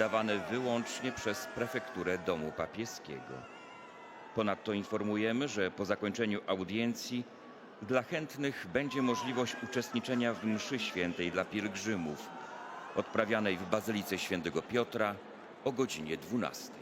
dawane wyłącznie przez prefekturę Domu Papieskiego. Ponadto informujemy, że po zakończeniu audiencji dla chętnych będzie możliwość uczestniczenia w mszy świętej dla pielgrzymów, odprawianej w Bazylice Świętego Piotra o godzinie 12.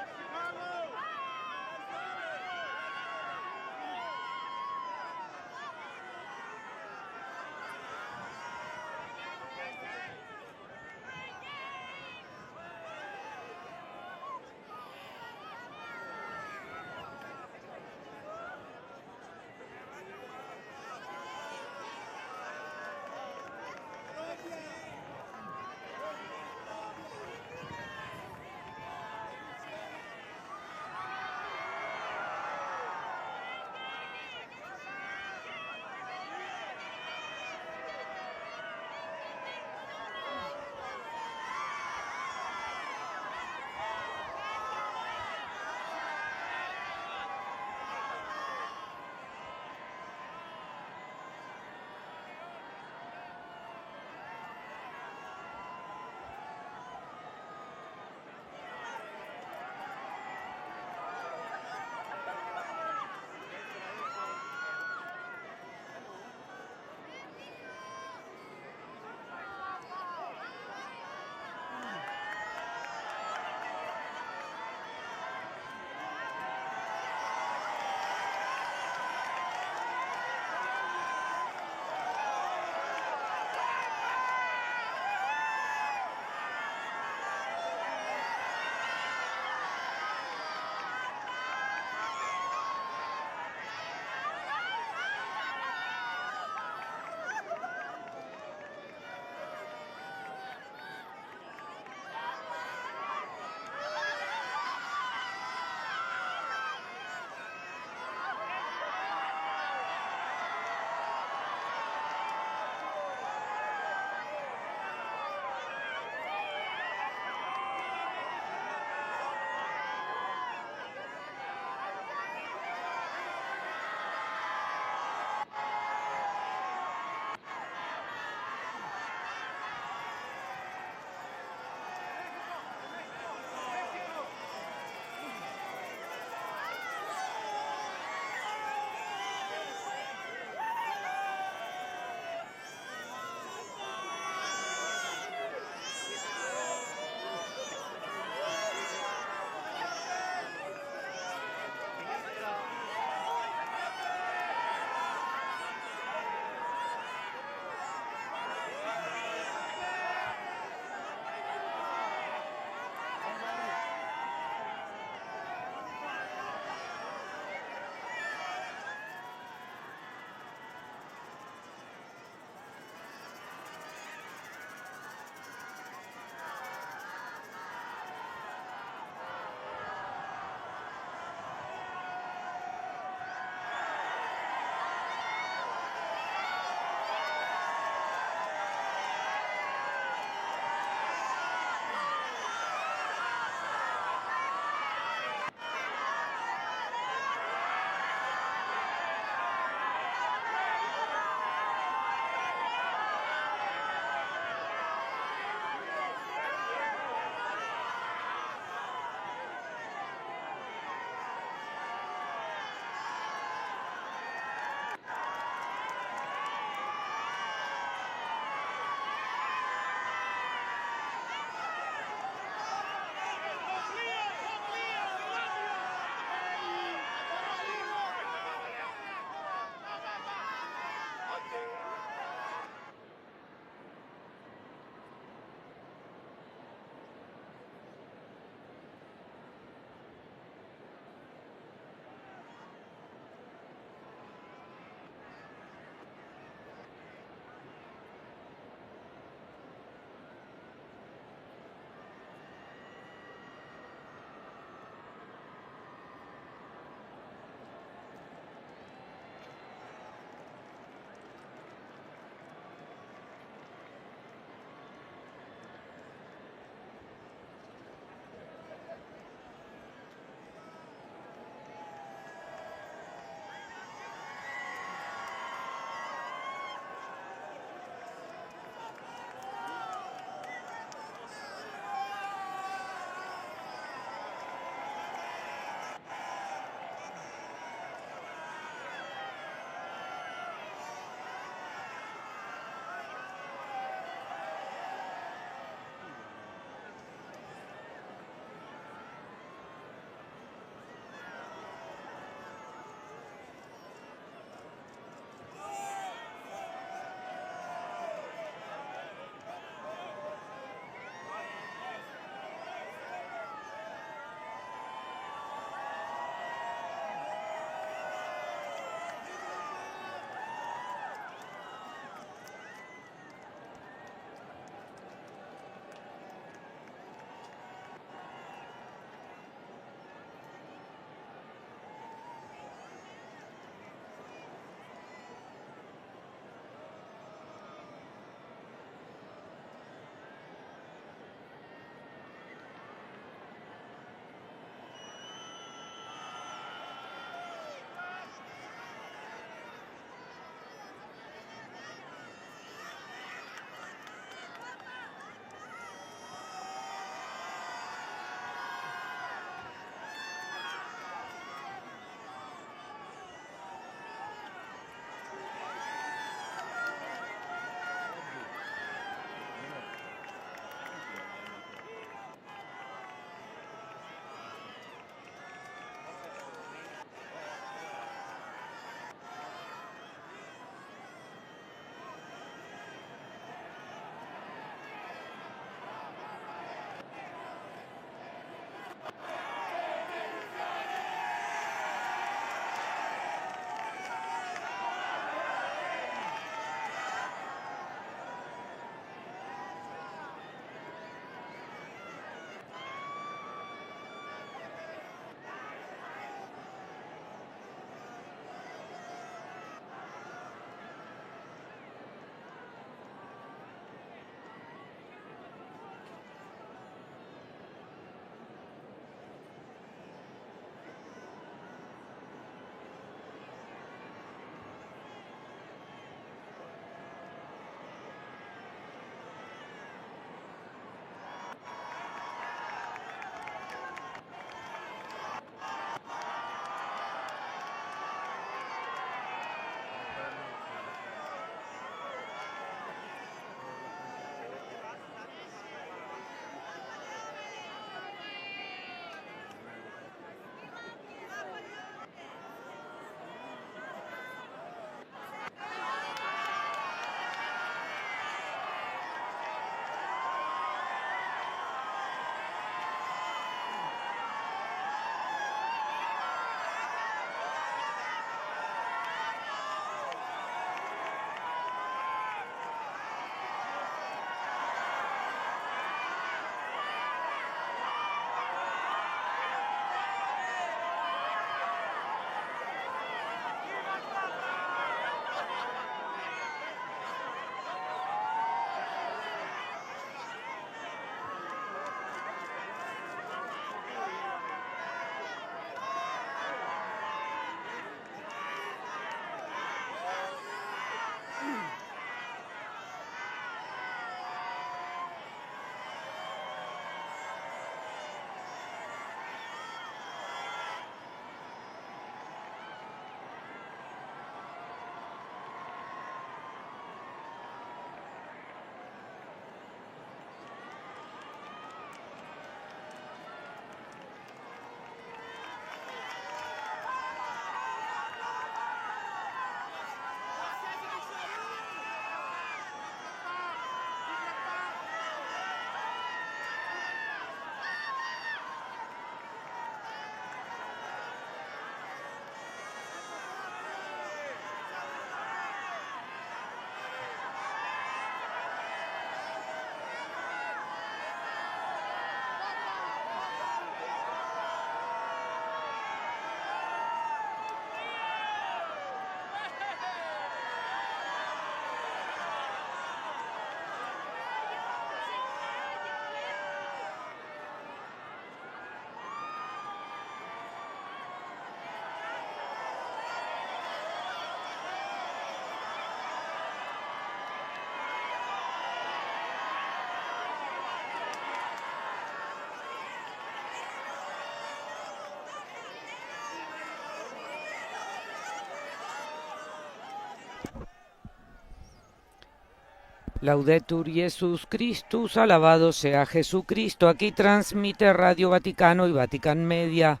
Laudetur Jesus Christus, alabado sea Jesucristo. Aquí transmite Radio Vaticano y Vatican Media.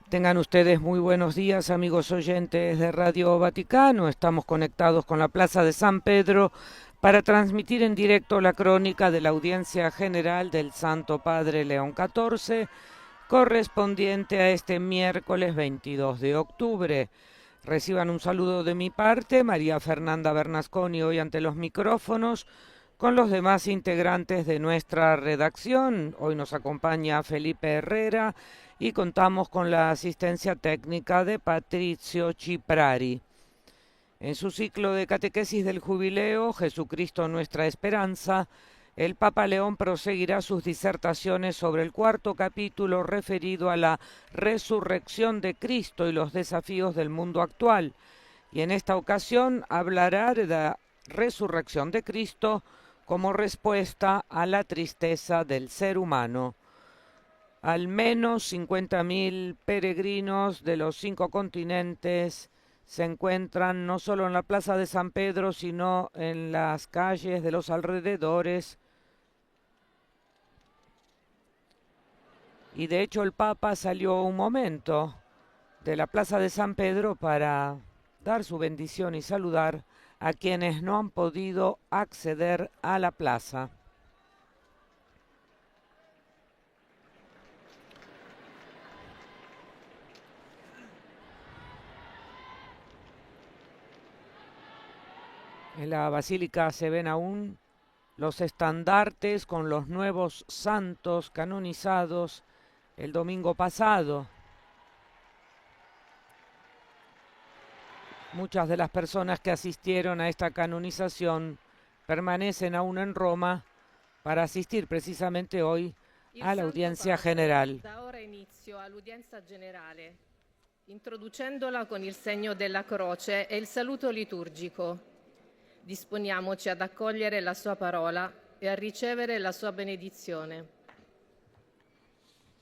Tengan ustedes muy buenos días, amigos oyentes de Radio Vaticano. Estamos conectados con la Plaza de San Pedro para transmitir en directo la crónica de la audiencia general del Santo Padre León XIV, correspondiente a este miércoles 22 de octubre. Reciban un saludo de mi parte, María Fernanda Bernasconi, hoy ante los micrófonos, con los demás integrantes de nuestra redacción. Hoy nos acompaña Felipe Herrera y contamos con la asistencia técnica de Patricio Ciprari. En su ciclo de catequesis del jubileo, Jesucristo nuestra esperanza, el Papa León proseguirá sus disertaciones sobre el cuarto capítulo referido a la resurrección de Cristo y los desafíos del mundo actual. Y en esta ocasión hablará de la resurrección de Cristo como respuesta a la tristeza del ser humano. Al menos 50.000 peregrinos de los 5 continentes se encuentran no solo en la Plaza de San Pedro, sino en las calles de los alrededores. Y de hecho el Papa salió un momento de la Plaza de San Pedro para dar su bendición y saludar a quienes no han podido acceder a la plaza. En la basílica se ven aún los estandartes con los nuevos santos canonizados el domingo pasado. Muchas de las personas que asistieron a esta canonización permanecen aún en Roma para asistir precisamente hoy a la audiencia general. Da ora inizio all'udienza generale, introducendola con il segno della croce e il saluto liturgico. Disponiamoci ad accogliere la sua parola e a ricevere la sua benedizione.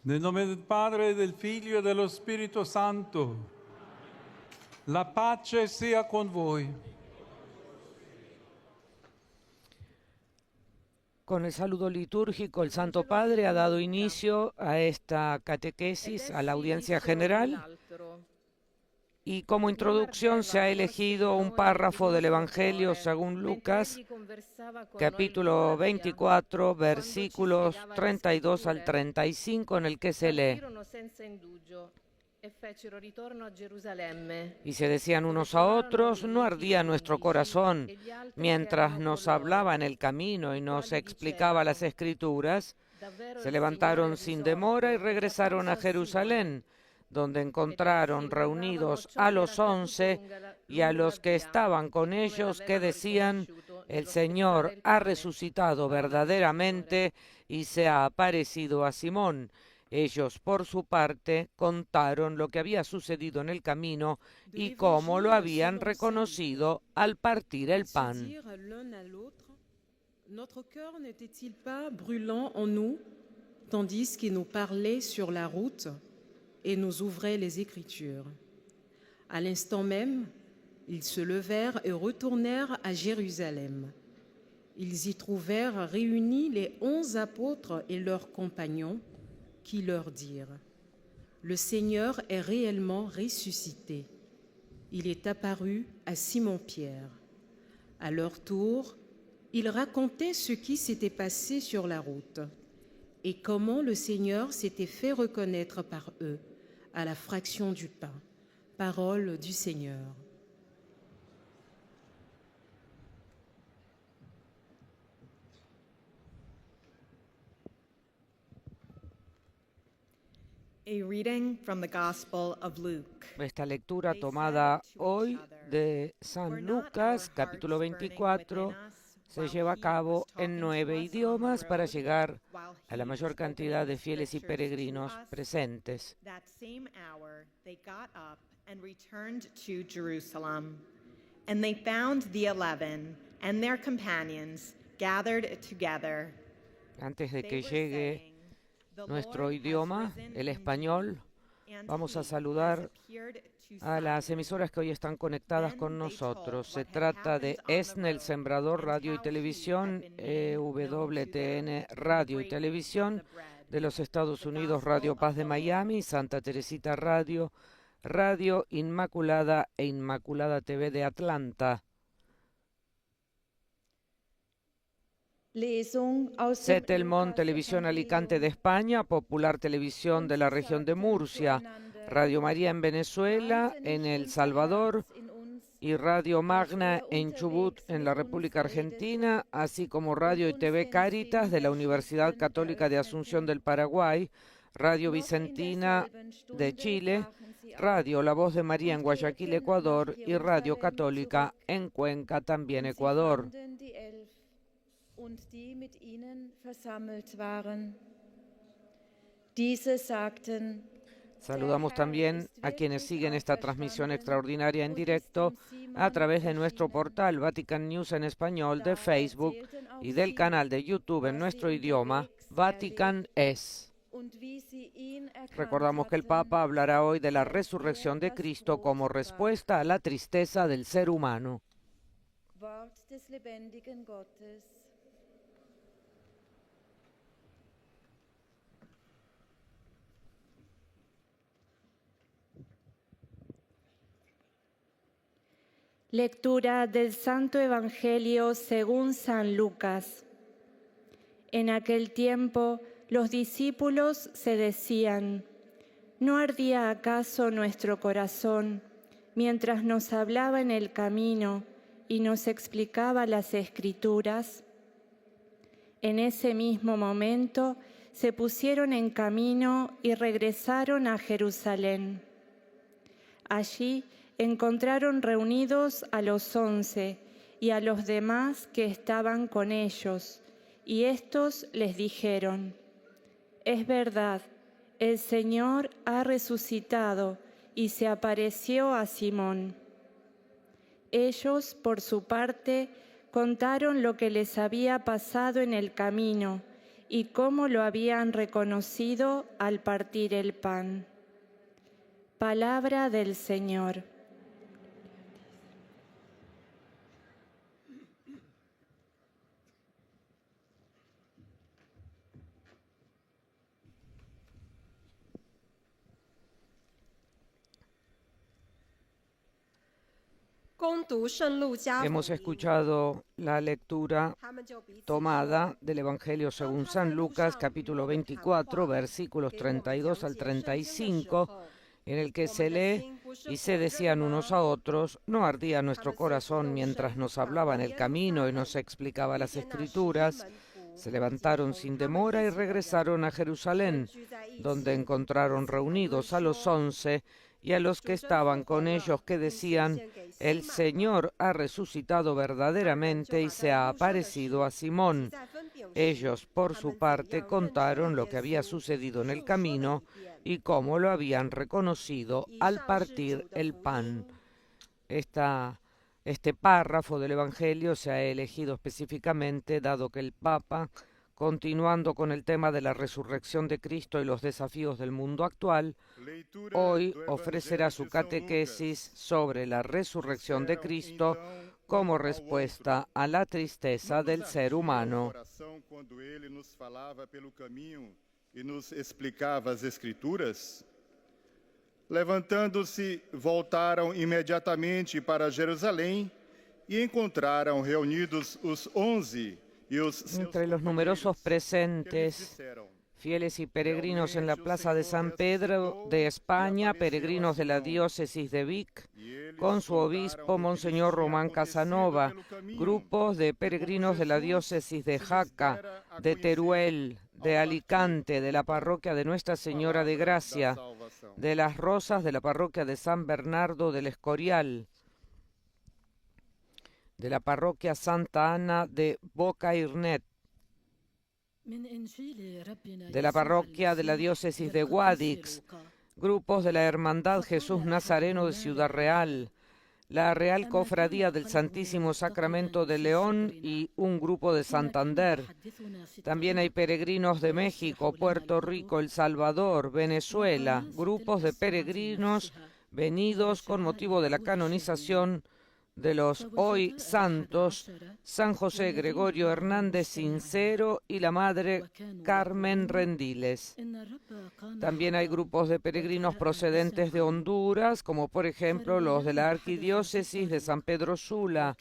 Nel nome del Padre, del Figlio e dello Spirito Santo. La pace sia con voi. Con el saludo litúrgico, el Santo Padre ha dado inicio a esta catequesis, a la audiencia general, y como introducción se ha elegido un párrafo del Evangelio según Lucas, capítulo 24, versículos 32 al 35, en el que se lee: y se decían unos a otros, ¿no ardía nuestro corazón mientras nos hablaba en el camino y nos explicaba las Escrituras? Se levantaron sin demora y regresaron a Jerusalén, donde encontraron reunidos a los 11 y a los que estaban con ellos, que decían: el Señor ha resucitado verdaderamente y se ha aparecido a Simón. Ellos, por su parte, contaron lo que había sucedido en el camino y cómo lo habían reconocido al partir el pan. Notre cœur n'était-il pas brûlant en nous, tandis qu'il nous parlait sur la route et nous ouvrait les Écritures? À l'instant même, ils se levèrent et retournèrent à Jérusalem. Ils y trouvèrent réunis les 11 apôtres et leurs compagnons, qui leur dirent: le Seigneur est réellement ressuscité. Il est apparu à Simon-Pierre. À leur tour, ils racontaient ce qui s'était passé sur la route et comment le Seigneur s'était fait reconnaître par eux à la fraction du pain. Parole du Seigneur. A reading from the Gospel of Luke. Esta lectura tomada hoy de San Lucas, capítulo 24, se lleva a cabo en 9 idiomas para llegar a la mayor cantidad de fieles y peregrinos presentes. That same hour they got up and returned to Jerusalem, and they found the 11 and their companions gathered together. Antes de que llegue nuestro idioma, el español, Vamos a saludar a las emisoras que hoy están conectadas con nosotros. Se trata de ESNE, El Sembrador Radio y Televisión, EWTN Radio y Televisión de los Estados Unidos, Radio Paz de Miami, Santa Teresita Radio, Radio Inmaculada e Inmaculada TV de Atlanta. Setelmont Televisión Alicante de España, Popular Televisión de la región de Murcia, Radio María en Venezuela, en El Salvador y Radio Magna en Chubut, en la República Argentina, así como Radio y TV Caritas de la Universidad Católica de Asunción del Paraguay, Radio Vicentina de Chile, Radio La Voz de María en Guayaquil, Ecuador y Radio Católica en Cuenca, también Ecuador. Und die mit ihnen versammelt waren. Diese sagten: Saludamos también a quienes siguen esta transmisión extraordinaria en directo a través de nuestro portal Vatican News en español, de Facebook y del canal de YouTube en nuestro idioma, Vatican Es. Recordamos que el Papa hablará hoy de la resurrección de Cristo como respuesta a la tristeza del ser humano. Wort des lebendigen Gottes. Lectura del Santo Evangelio según San Lucas. En aquel tiempo los discípulos se decían: ¿no ardía acaso nuestro corazón mientras nos hablaba en el camino y nos explicaba las Escrituras? En ese mismo momento se pusieron en camino y regresaron a Jerusalén. Allí encontraron reunidos a los 11 y a los demás que estaban con ellos, y estos les dijeron: es verdad, el Señor ha resucitado y se apareció a Simón. Ellos, por su parte, contaron lo que les había pasado en el camino y cómo lo habían reconocido al partir el pan. Palabra del Señor. Hemos escuchado la lectura tomada del Evangelio según San Lucas, capítulo 24, versículos 32 al 35, en el que se lee: y se decían unos a otros, ¿no ardía nuestro corazón mientras nos hablaba en el camino y nos explicaba las Escrituras? Se levantaron sin demora y regresaron a Jerusalén, donde encontraron reunidos a los 11 y a los que estaban con ellos, que decían: el Señor ha resucitado verdaderamente y se ha aparecido a Simón. Ellos, por su parte, contaron lo que había sucedido en el camino y cómo lo habían reconocido al partir el pan. Este párrafo del Evangelio se ha elegido específicamente dado que el Papa, continuando con el tema de la resurrección de Cristo y los desafíos del mundo actual, hoy ofrecerá su catequesis sobre la resurrección de Cristo como respuesta a la tristeza del ser humano. Quando ele nos falava pelo caminho e nos explicava as Escrituras, levantando-se, voltaram imediatamente para Jerusalém e encontraram reunidos os 11 y os Entre los numerosos presentes, fieles y peregrinos en la plaza de San Pedro de España, peregrinos de la diócesis de Vic, con su obispo Monseñor Román Casanova, grupos de peregrinos de la diócesis de Jaca, de Teruel, de Alicante, de la parroquia de Nuestra Señora de Gracia, de Las Rosas, de la parroquia de San Bernardo del Escorial, de la parroquia Santa Ana de Bocairnet, de la parroquia de la diócesis de Guadix, grupos de la Hermandad Jesús Nazareno de Ciudad Real, la Real Cofradía del Santísimo Sacramento de León y un grupo de Santander. También hay peregrinos de México, Puerto Rico, El Salvador, Venezuela, grupos de peregrinos venidos con motivo de la canonización de los hoy santos San José Gregorio Hernández Sincero y la Madre Carmen Rendiles. También hay grupos de peregrinos procedentes de Honduras, como por ejemplo los de la Arquidiócesis de San Pedro Sula,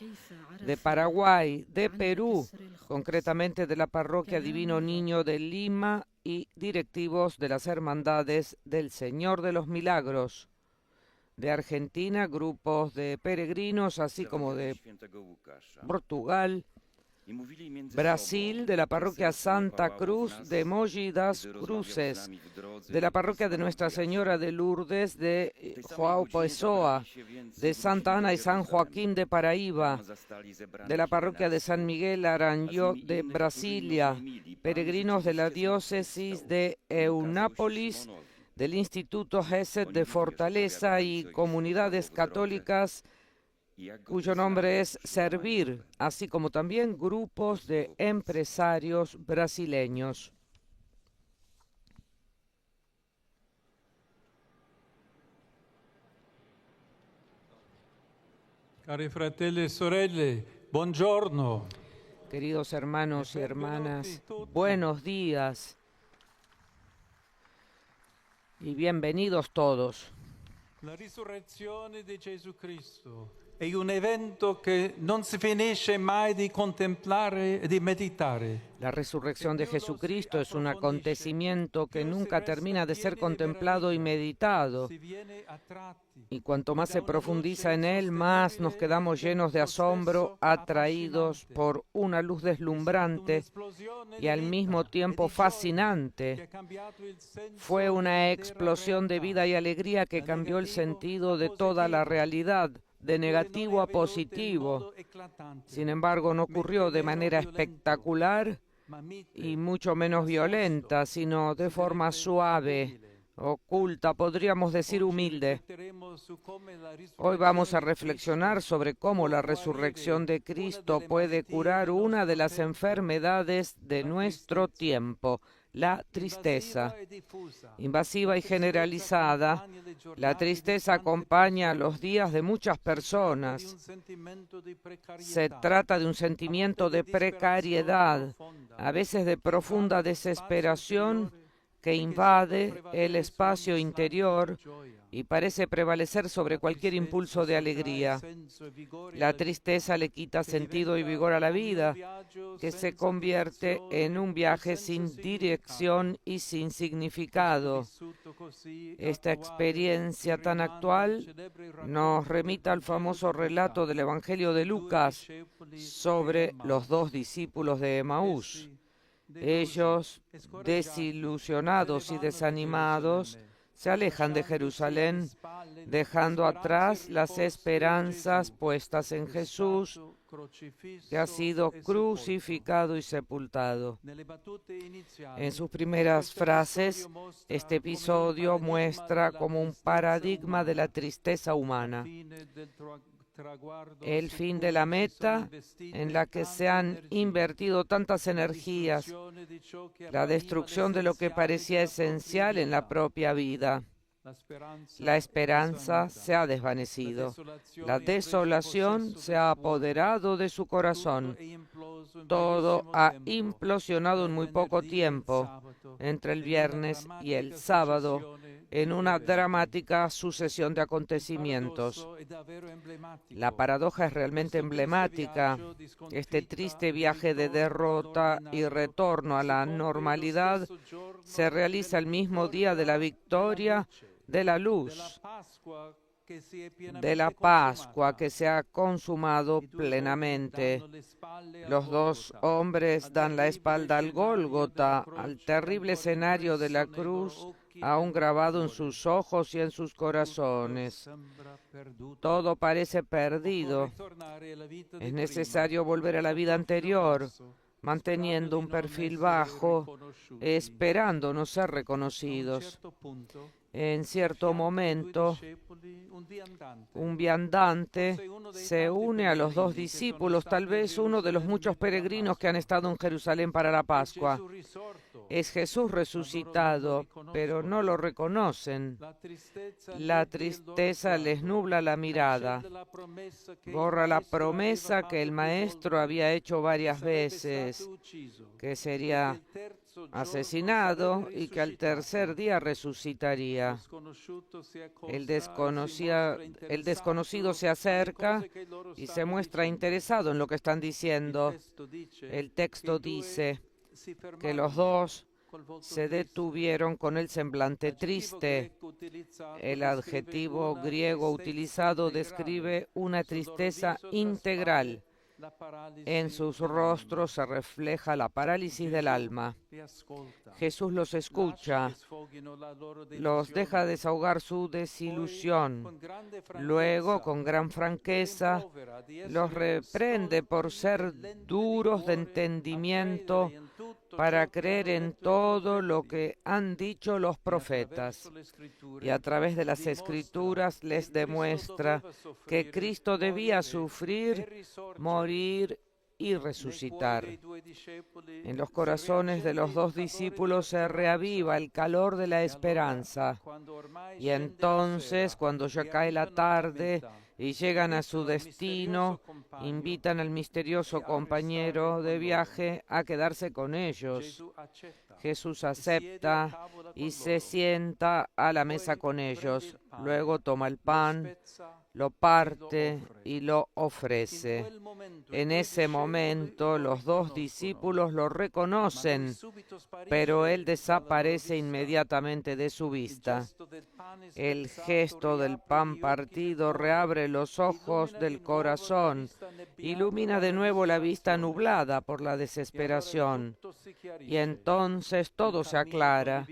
de Paraguay, de Perú, concretamente de la Parroquia Divino Niño de Lima, y directivos de las Hermandades del Señor de los Milagros. De Argentina, grupos de peregrinos, así como de Portugal, Brasil, de la parroquia Santa Cruz de Mogi das Cruzes, de la parroquia de Nuestra Señora de Lourdes de João Pessoa, de Santa Ana y San Joaquín de Paraíba, de la parroquia de San Miguel Aranhó de Brasilia, peregrinos de la diócesis de Eunápolis, del Instituto Gesed de Fortaleza y comunidades católicas cuyo nombre es Servir, así como también grupos de empresarios brasileños. Cari fratelli e sorelle, buongiorno. Queridos hermanos y hermanas, buenos días y bienvenidos todos. La risurrezione di Gesù Cristo è un evento che non si finisce mai di contemplare e di meditare. La resurrección de Jesucristo es un acontecimiento que nunca termina de ser contemplado y meditado. Y cuanto más se profundiza en él, más nos quedamos llenos de asombro, atraídos por una luz deslumbrante y al mismo tiempo fascinante. Fue una explosión de vida y alegría que cambió el sentido de toda la realidad, de negativo a positivo. Sin embargo, no ocurrió de manera espectacular y mucho menos violenta, sino de forma suave, oculta, podríamos decir humilde. Hoy vamos a reflexionar sobre cómo la resurrección de Cristo puede curar una de las enfermedades de nuestro tiempo, la tristeza. Invasiva y generalizada, la tristeza acompaña los días de muchas personas. Se trata de un sentimiento de precariedad, a veces de profunda desesperación, que invade el espacio interior y parece prevalecer sobre cualquier impulso de alegría. La tristeza le quita sentido y vigor a la vida, que se convierte en un viaje sin dirección y sin significado. Esta experiencia tan actual nos remite al famoso relato del Evangelio de Lucas sobre los dos discípulos de Emaús. Ellos, desilusionados y desanimados, se alejan de Jerusalén, dejando atrás las esperanzas puestas en Jesús, que ha sido crucificado y sepultado. En sus primeras frases, este episodio muestra como un paradigma de la tristeza humana. El fin de la meta en la que se han invertido tantas energías, la destrucción de lo que parecía esencial en la propia vida. La esperanza se ha desvanecido, la desolación se ha apoderado de su corazón. Todo ha implosionado en muy poco tiempo, entre el viernes y el sábado, en una dramática sucesión de acontecimientos. La paradoja es realmente emblemática. Este triste viaje de derrota y retorno a la normalidad se realiza el mismo día de la victoria de la luz, de la Pascua que se ha consumado plenamente. Los dos hombres dan la espalda al Gólgota, al terrible escenario de la cruz, aún grabado en sus ojos y en sus corazones. Todo parece perdido. Es necesario volver a la vida anterior, manteniendo un perfil bajo, esperando no ser reconocidos. En cierto momento, un viandante se une a los dos discípulos, tal vez uno de los muchos peregrinos que han estado en Jerusalén para la Pascua. Es Jesús resucitado, pero no lo reconocen. La tristeza les nubla la mirada, borra la promesa que el Maestro había hecho varias veces, que sería asesinado y que al tercer día resucitaría. El desconocido se acerca y se muestra interesado en lo que están diciendo. El texto dice que los dos se detuvieron con el semblante triste. El adjetivo griego utilizado describe una tristeza integral. En sus rostros se refleja la parálisis del alma. Jesús los escucha, los deja desahogar su desilusión. Luego, con gran franqueza, los reprende por ser duros de entendimiento para creer en todo lo que han dicho los profetas. Y a través de las Escrituras les demuestra que Cristo debía sufrir, morir y resucitar. En los corazones de los dos discípulos se reaviva el calor de la esperanza. Y entonces, cuando ya cae la tarde y llegan a su destino, invitan al misterioso compañero de viaje a quedarse con ellos. Jesús acepta y se sienta a la mesa con ellos. Luego toma el pan, lo parte y lo ofrece. En ese momento los dos discípulos lo reconocen, pero él desaparece inmediatamente de su vista. El gesto del pan partido reabre los ojos del corazón, ilumina de nuevo la vista nublada por la desesperación, y entonces todo se aclara.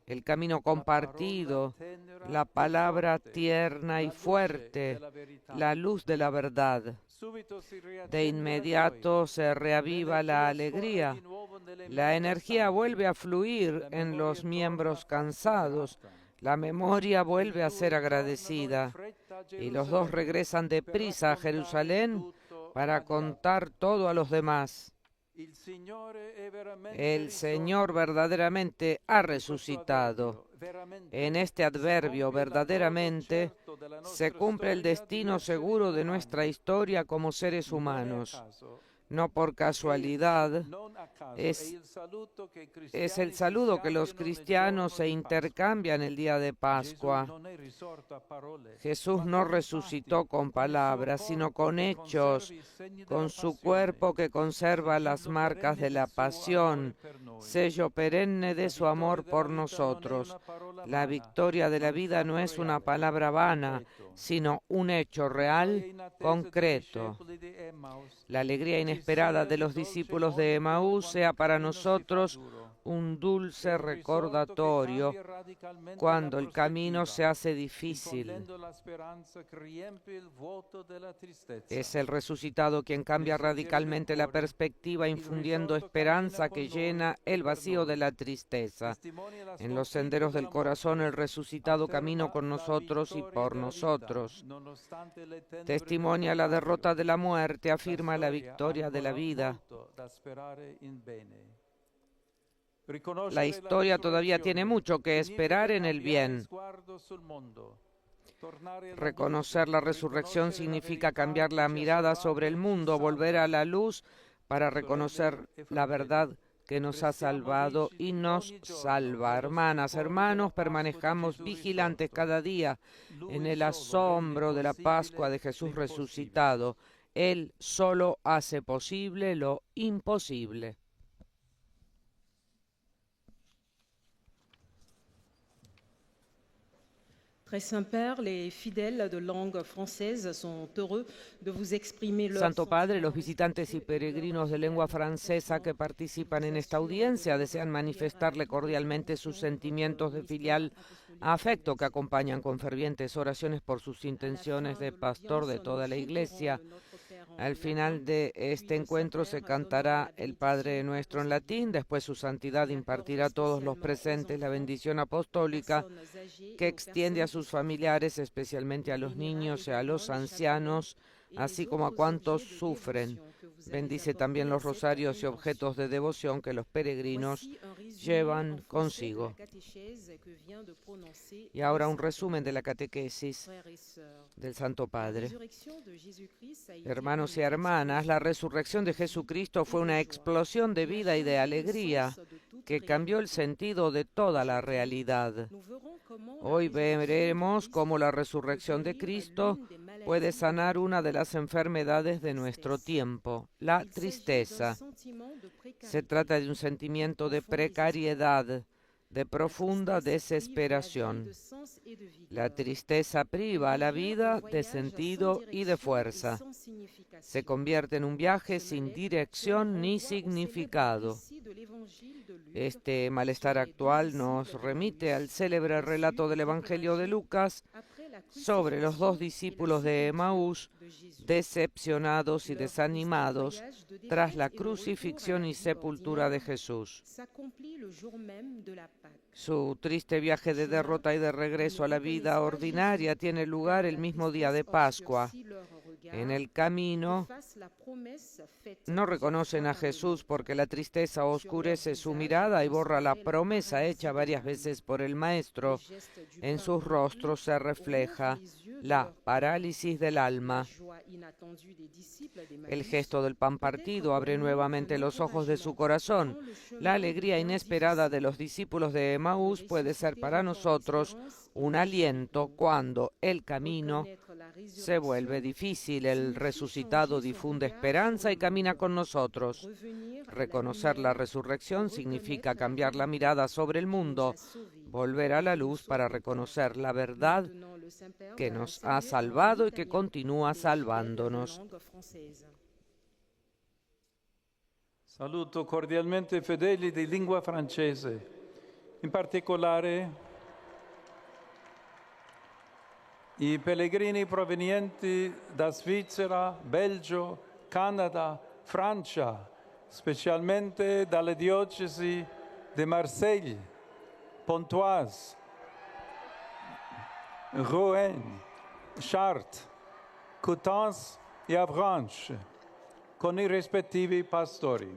El camino compartido, la palabra tierna y fuerte, la luz de la verdad. De inmediato se reaviva la alegría. La energía vuelve a fluir en los miembros cansados. La memoria vuelve a ser agradecida. Y los dos regresan deprisa a Jerusalén para contar todo a los demás. El Señor verdaderamente ha resucitado. En este adverbio verdaderamente se cumple el destino seguro de nuestra historia como seres humanos. No por casualidad, es el saludo que los cristianos se intercambian el día de Pascua. Jesús no resucitó con palabras, sino con hechos, con su cuerpo que conserva las marcas de la pasión, sello perenne de su amor por nosotros. La victoria de la vida no es una palabra vana, sino un hecho real, concreto. La alegría inesperada de los discípulos de Emaús sea para nosotros un dulce recordatorio cuando el camino se hace difícil. Es el resucitado quien cambia radicalmente la perspectiva, infundiendo esperanza que llena el vacío de la tristeza. En los senderos del corazón, el resucitado camina con nosotros y por nosotros. Testimonia la derrota de la muerte, afirma la victoria de la vida. La historia todavía tiene mucho que esperar en el bien. Reconocer la resurrección significa cambiar la mirada sobre el mundo, volver a la luz para reconocer la verdad que nos ha salvado y nos salva. Hermanas, hermanos, permanezcamos vigilantes cada día en el asombro de la Pascua de Jesús resucitado. Él solo hace posible lo imposible. Très Saint-Père, les fidèles de langue française sont heureux de vous exprimer leur Santo Padre, los visitantes y peregrinos de lengua francesa que participan en esta audiencia desean manifestarle cordialmente sus sentimientos de filial afecto que acompañan con fervientes oraciones por sus intenciones de pastor de toda la Iglesia. Al final de este encuentro se cantará el Padre Nuestro en latín, después su santidad impartirá a todos los presentes la bendición apostólica que extiende a sus familiares, especialmente a los niños y a los ancianos, así como a cuantos sufren. Bendice también los rosarios y objetos de devoción que los peregrinos llevan consigo. Y ahora un resumen de la catequesis del Santo Padre. Hermanos y hermanas, la resurrección de Jesucristo fue una explosión de vida y de alegría que cambió el sentido de toda la realidad. Hoy veremos cómo la resurrección de Cristo puede sanar una de las enfermedades de nuestro tiempo, la tristeza. Se trata de un sentimiento de precariedad, de profunda desesperación. La tristeza priva a la vida de sentido y de fuerza. Se convierte en un viaje sin dirección ni significado. Este malestar actual nos remite al célebre relato del Evangelio de Lucas sobre los dos discípulos de Emaús, decepcionados y desanimados tras la crucifixión y sepultura de Jesús. Su triste viaje de derrota y de regreso a la vida ordinaria tiene lugar el mismo día de Pascua. En el camino no reconocen a Jesús porque la tristeza oscurece su mirada y borra la promesa hecha varias veces por el Maestro. En sus rostros se refleja la parálisis del alma. El gesto del pan partido abre nuevamente los ojos de su corazón. La alegría inesperada de los discípulos de Emaús puede ser para nosotros un aliento cuando el camino se vuelve difícil. El resucitado difunde esperanza y camina con nosotros. Reconocer la resurrección significa cambiar la mirada sobre el mundo, volver a la luz para reconocer la verdad que nos ha salvado y que continúa salvándonos. Saluto cordialmente fedeli di lingua francese, in particolare i pellegrini provenienti da Svizzera, Belgio, Canada, Francia, specialmente dalle diocesi di Marseille, Pontoise, Rouen, Chartres, Coutances e Avranches, con i rispettivi pastori.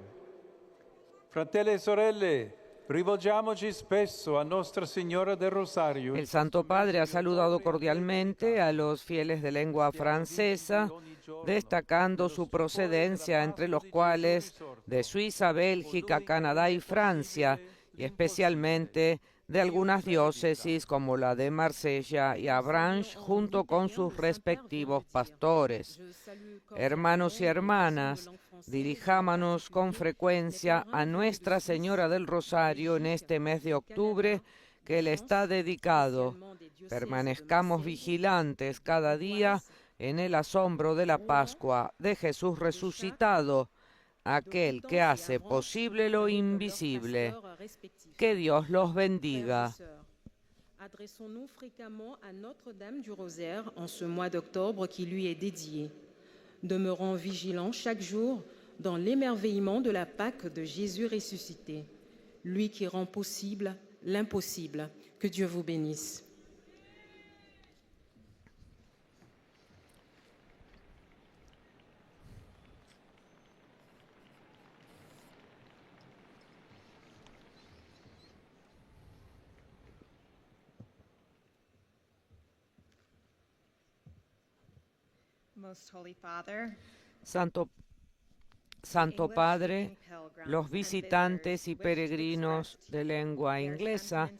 Fratelli e sorelle, rivolgiamoci spesso a Nostra Signora del Rosario. El Santo Padre ha saludado cordialmente a los fieles de lengua francesa, destacando su procedencia, entre los cuales de Suiza, Bélgica, Canadá y Francia, y especialmente de algunas diócesis como la de Marsella y Avranches, junto con sus respectivos pastores. Hermanos y hermanas, dirijámonos con frecuencia a Nuestra Señora del Rosario en este mes de octubre que le está dedicado. Permanezcamos vigilantes cada día en el asombro de la Pascua de Jesús resucitado, aquel que hace posible lo invisible. Que Dios los bendiga. Adressons-nous fréquemment à Notre-Dame du Rosaire en ce mois d'octobre qui lui est dédié. Demeurons vigilants chaque jour dans l'émerveillement de la Pâque de Jésus ressuscité, lui qui rend possible l'impossible. Que Dieu vous bénisse. Most Holy Father, Santo Padre, los visitantes y peregrinos de lengua inglesa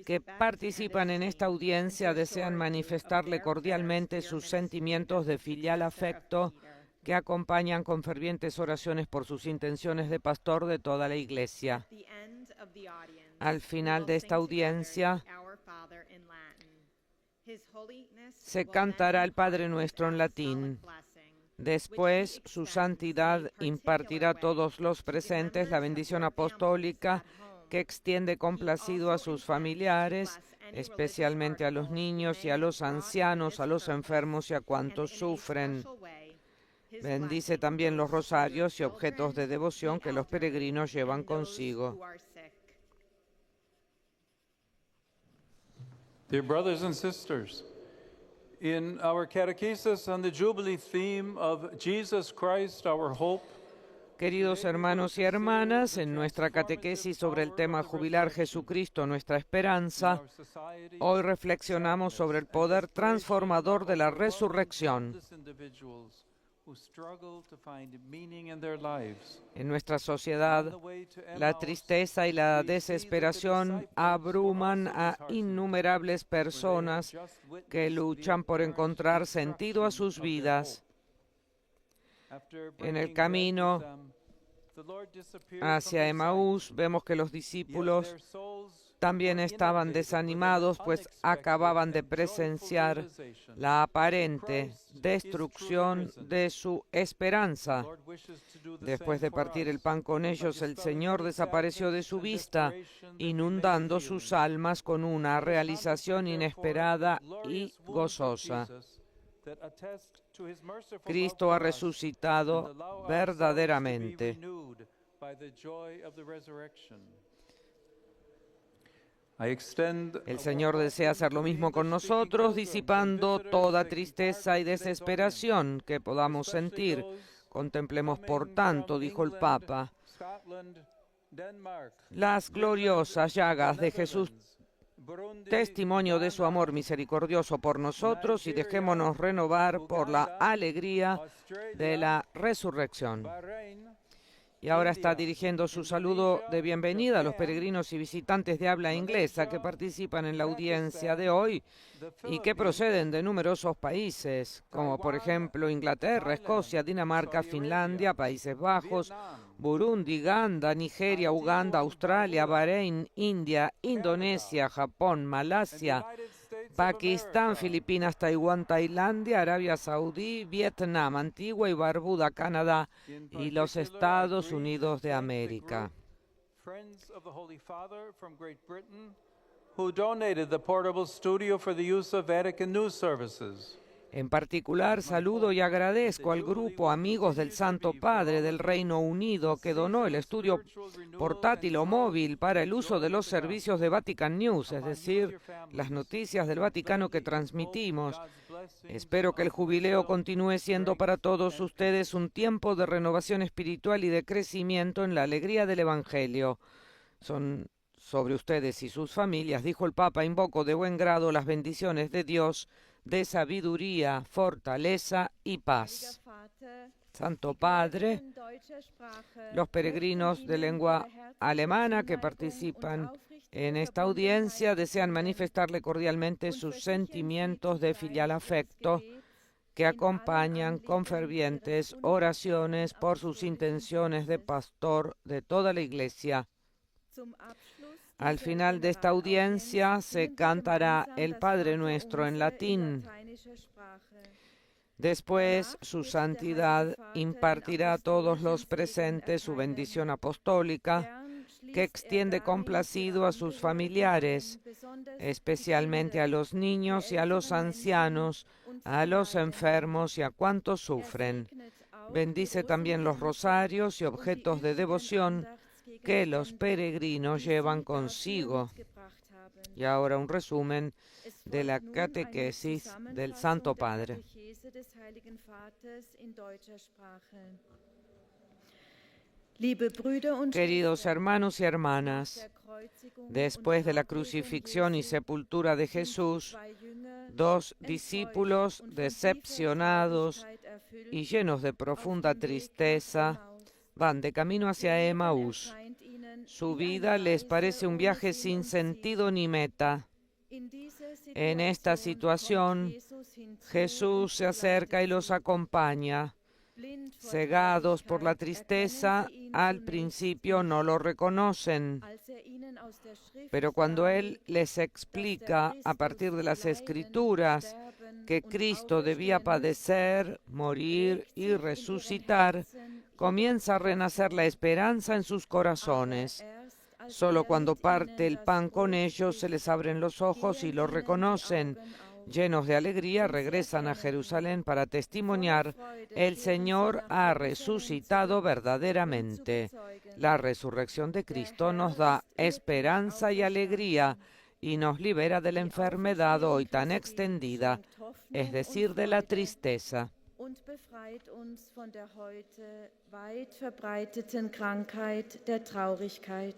que participan en esta audiencia desean manifestarle cordialmente sus sentimientos de filial afecto que acompañan con fervientes oraciones por sus intenciones de pastor de toda la Iglesia. Al final de esta audiencia se cantará el Padre Nuestro en latín. Después, su santidad impartirá a todos los presentes la bendición apostólica que extiende complacido a sus familiares, especialmente a los niños y a los ancianos, a los enfermos y a cuantos sufren. his Bendice blessing también los over rosarios y children, objetos de devoción the que los elderly, peregrinos llevan and those consigo. who are sick. Dear brothers and sisters, in our catechesis on the Jubilee theme of Jesus Christ, our hope, Queridos hermanos y hermanas, en nuestra catequesis sobre el tema jubilar Jesucristo, nuestra esperanza, hoy reflexionamos sobre el poder transformador de la resurrección. En nuestra sociedad, la tristeza y la desesperación abruman a innumerables personas que luchan por encontrar sentido a sus vidas. En el camino hacia Emaús vemos que los discípulos también estaban desanimados, pues acababan de presenciar la aparente destrucción de su esperanza. Después de partir el pan con ellos, el Señor desapareció de su vista, inundando sus almas con una realización inesperada y gozosa. Cristo ha resucitado verdaderamente. El Señor desea hacer lo mismo con nosotros, disipando toda tristeza y desesperación que podamos sentir. Contemplemos, por tanto, dijo el Papa, las gloriosas llagas de Jesús, testimonio de su amor misericordioso por nosotros, y dejémonos renovar por la alegría de la resurrección. Y ahora está dirigiendo su saludo de bienvenida a los peregrinos y visitantes de habla inglesa que participan en la audiencia de hoy y que proceden de numerosos países, como por ejemplo Inglaterra, Escocia, Dinamarca, Finlandia, Países Bajos, Burundi, Ghana, Nigeria, Uganda, Australia, Bahrein, India, Indonesia, Japón, Malasia, Pakistán, Filipinas, Taiwán, Tailandia, Arabia Saudí, Vietnam, Antigua y Barbuda, Canadá y los Estados Unidos de América. Friends of the Holy Father from Great Britain, who donated the portable studio for the use of Vatican News Services. En particular, saludo y agradezco al grupo Amigos del Santo Padre del Reino Unido que donó el estudio portátil o móvil para el uso de los servicios de Vatican News, es decir, las noticias del Vaticano que transmitimos. Espero que el jubileo continúe siendo para todos ustedes un tiempo de renovación espiritual y de crecimiento en la alegría del Evangelio. Son sobre ustedes y sus familias, dijo el Papa, invoco de buen grado las bendiciones de Dios, de sabiduría, fortaleza y paz. Santo Padre, los peregrinos de lengua alemana que participan en esta audiencia desean manifestarle cordialmente sus sentimientos de filial afecto que acompañan con fervientes oraciones por sus intenciones de pastor de toda la Iglesia. Al final de esta audiencia se cantará el Padre Nuestro en latín. Después, su santidad impartirá a todos los presentes su bendición apostólica, que extiende complacido a sus familiares, especialmente a los niños y a los ancianos, a los enfermos y a cuantos sufren. Bendice también los rosarios y objetos de devoción que los peregrinos llevan consigo. Y ahora un resumen de la catequesis del Santo Padre. Queridos hermanos y hermanas, después de la crucifixión y sepultura de Jesús, dos discípulos decepcionados y llenos de profunda tristeza van de camino hacia Emaús. Su vida les parece un viaje sin sentido ni meta. En esta situación, Jesús se acerca y los acompaña. Cegados por la tristeza, al principio no lo reconocen. Pero cuando Él les explica a partir de las Escrituras que Cristo debía padecer, morir y resucitar, comienza a renacer la esperanza en sus corazones. Solo cuando parte el pan con ellos se les abren los ojos y lo reconocen. llenos de alegría, regresan a Jerusalén para testimoniar: el Señor ha resucitado verdaderamente. La resurrección de Cristo nos da esperanza y alegría y nos libera de la enfermedad hoy tan extendida, es decir, de la tristeza. Und befreit uns von der heute weit verbreiteten Krankheit der Traurigkeit.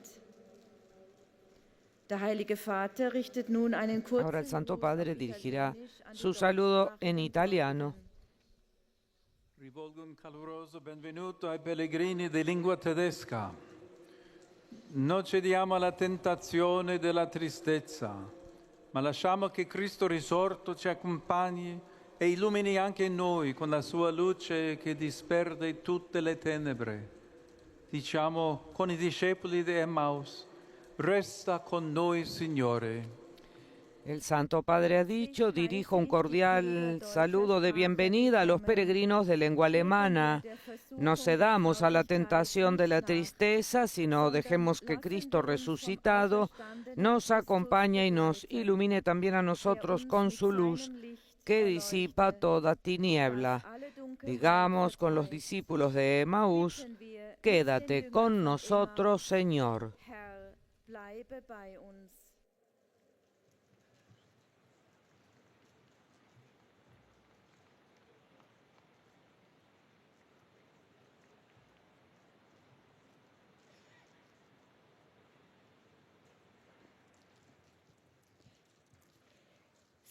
Der Heilige Vater richtet nun einen kurzen Ahora el Santo Gruß auf Padre dirigirá Italienisch an die su saludo en deutschsprachigen italiano. Rivolgo un caloroso benvenuto ai pellegrini di lingua tedesca. Non cediamo alla tentazione della tristezza, ma lasciamo che Cristo risorto ci accompagni e illumini anche noi con la sua luce che disperde tutte le tenebre. Diciamo con i discepoli di Emmaus: resta con noi, Signore. El Santo Padre ha dicho: dirijo un cordial saludo de bienvenida a los peregrinos de lengua alemana. No cedamos a la tentación de la tristeza, sino dejemos que Cristo resucitado nos acompañe y nos ilumine también a nosotros con su luz, que disipa toda tiniebla. Digamos con los discípulos de Emaús: quédate con nosotros, Señor. Herr, bleibe bei uns.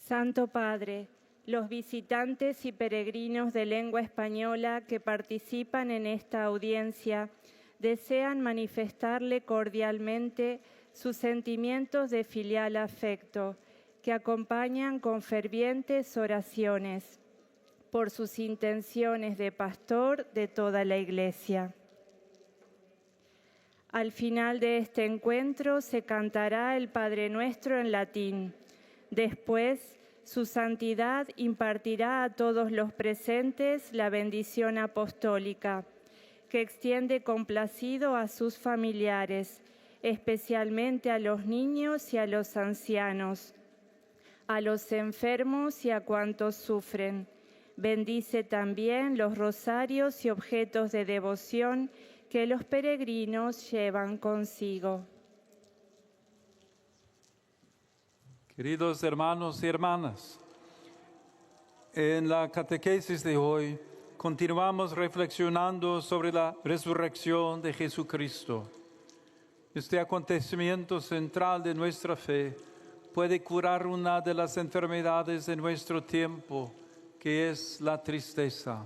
Santo Padre, los visitantes y peregrinos de lengua española que participan en esta audiencia desean manifestarle cordialmente sus sentimientos de filial afecto, que acompañan con fervientes oraciones por sus intenciones de pastor de toda la Iglesia. Al final de este encuentro se cantará el Padre Nuestro en latín. Después, su santidad impartirá a todos los presentes la bendición apostólica, que extiende complacido a sus familiares, especialmente a los niños y a los ancianos, a los enfermos y a cuantos sufren. Bendice también los rosarios y objetos de devoción que los peregrinos llevan consigo. Queridos hermanos y hermanas, en la catequesis de hoy continuamos reflexionando sobre la resurrección de Jesucristo. Este acontecimiento central de nuestra fe puede curar una de las enfermedades de nuestro tiempo, que es la tristeza.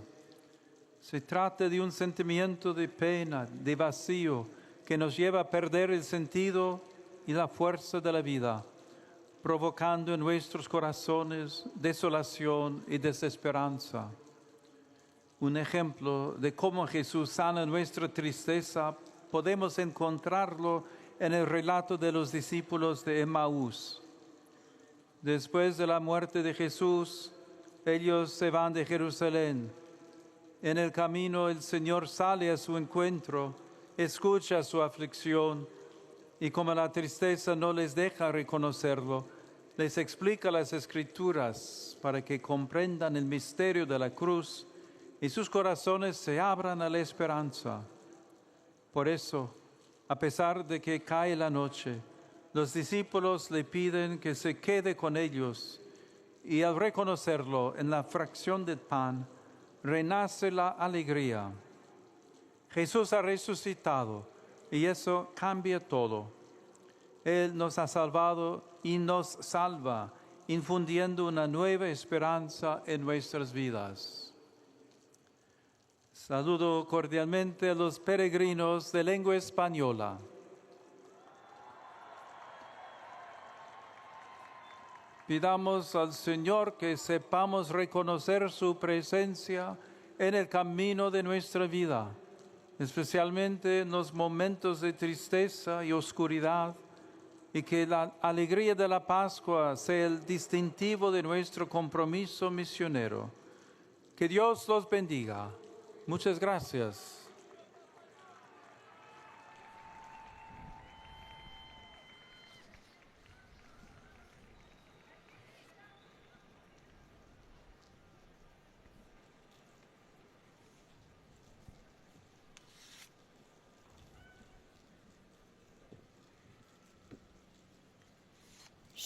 Se trata de un sentimiento de pena, de vacío, que nos lleva a perder el sentido y la fuerza de la vida, provocando en nuestros corazones desolación y desesperanza. Un ejemplo de cómo Jesús sana nuestra tristeza podemos encontrarlo en el relato de los discípulos de Emaús. Después de la muerte de Jesús, ellos se van de Jerusalén. En el camino el Señor sale a su encuentro, escucha su aflicción y como la tristeza no les deja reconocerlo, les explica las Escrituras para que comprendan el misterio de la cruz y sus corazones se abran a la esperanza. Por eso, a pesar de que cae la noche, los discípulos le piden que se quede con ellos y al reconocerlo en la fracción del pan, renace la alegría. Jesús ha resucitado y eso cambia todo. Él nos ha salvado y nos salva, infundiendo una nueva esperanza en nuestras vidas. Saludo cordialmente a los peregrinos de lengua española. Pidamos al Señor que sepamos reconocer su presencia en el camino de nuestra vida, especialmente en los momentos de tristeza y oscuridad, y que la alegría de la Pascua sea el distintivo de nuestro compromiso misionero. Que Dios los bendiga. Muchas gracias.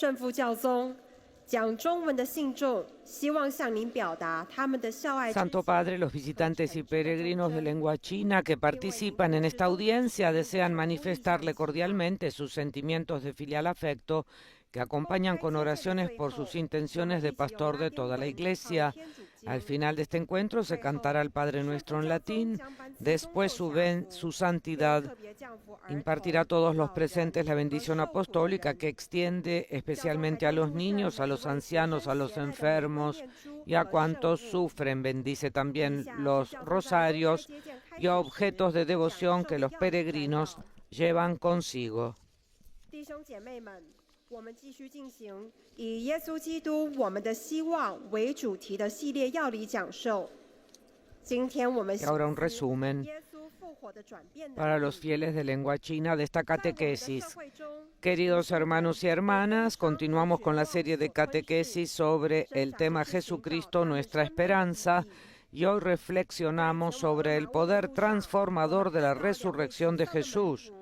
圣父教宗讲中文的信众希望向您表达他们的孝爱之 Santo 情 Padre, los visitantes y peregrinos de lengua china que participan en esta audiencia desean manifestarle cordialmente sus sentimientos de filial afecto que acompañan con oraciones por sus intenciones de pastor de toda la Iglesia. Al final de este encuentro se cantará el Padre Nuestro en latín. Después su santidad impartirá a todos los presentes la bendición apostólica que extiende especialmente a los niños, a los ancianos, a los enfermos y a cuantos sufren. Bendice también los rosarios y objetos de devoción que los peregrinos llevan consigo. 弟兄姐妹们，我们继续进行以耶稣基督我们的希望为主题的系列药理讲授。今天我们 Y ahora un resumen 耶稣复活的转变的 para los fieles de lengua china de esta catequesis. Queridos hermanos y hermanas, continuamos con la serie de catequesis sobre el tema Jesucristo, nuestra esperanza, y hoy reflexionamos sobre el poder transformador de la resurrección de Jesús.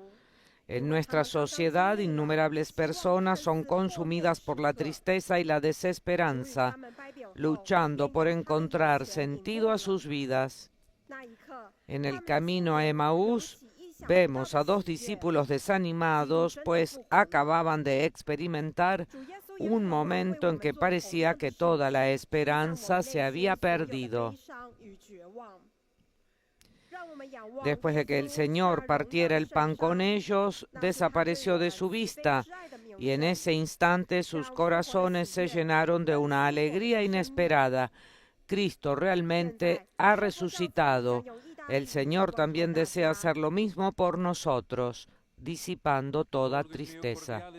En nuestra sociedad, innumerables personas son consumidas por la tristeza y la desesperanza, luchando por encontrar sentido a sus vidas. En el camino a Emaús, vemos a dos discípulos desanimados, pues acababan de experimentar un momento en que parecía que toda la esperanza se había perdido. Después de que el Señor partiera el pan con ellos, desapareció de su vista, y en ese instante sus corazones se llenaron de una alegría inesperada. Cristo realmente ha resucitado. El Señor también desea hacer lo mismo por nosotros, disipando toda tristeza.